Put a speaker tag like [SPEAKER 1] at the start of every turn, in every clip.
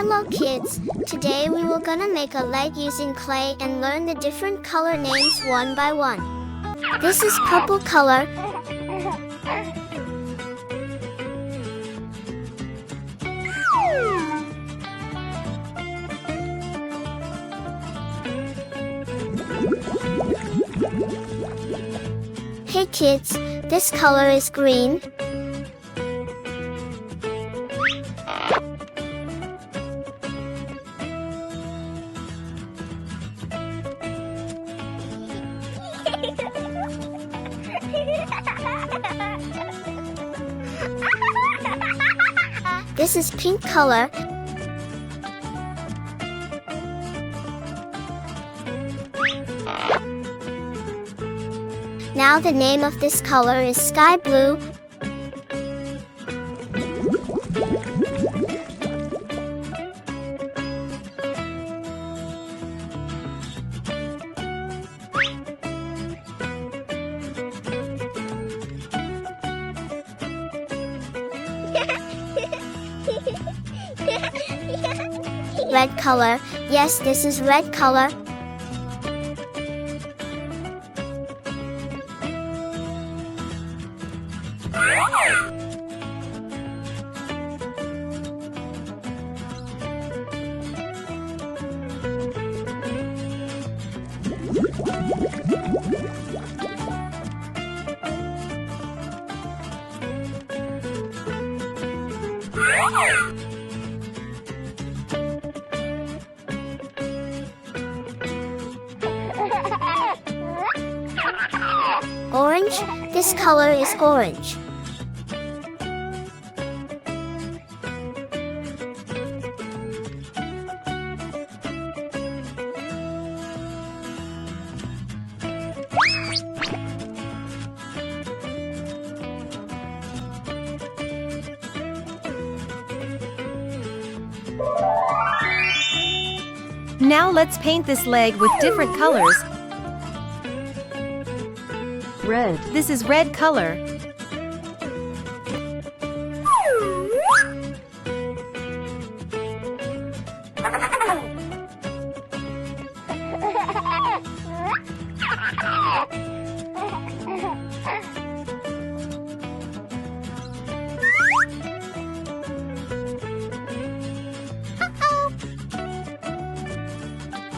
[SPEAKER 1] Hello kids, today we will gonna make a leg using clay and learn the different color names one by one. This is purple color. Hey kids, this color is green. This is pink color. Now the name of this color is sky blue. Red color. Yes, this is red color. Orange. This color is orange.
[SPEAKER 2] Now let's paint this leg with different colors. Red. This is red color.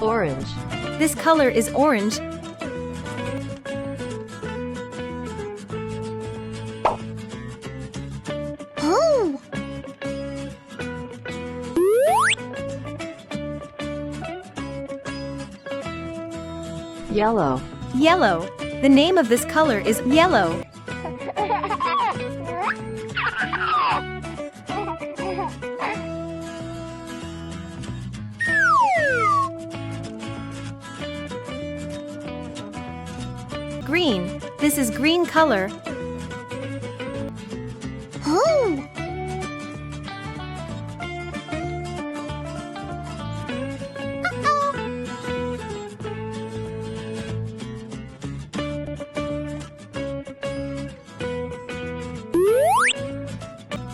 [SPEAKER 2] Orange. This color is orange.
[SPEAKER 1] Oh!
[SPEAKER 2] Yellow. Yellow. The name of this color is yellow. Green. This is green color.
[SPEAKER 1] Oh!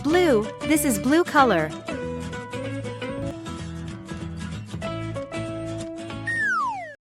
[SPEAKER 2] Blue. This is blue color.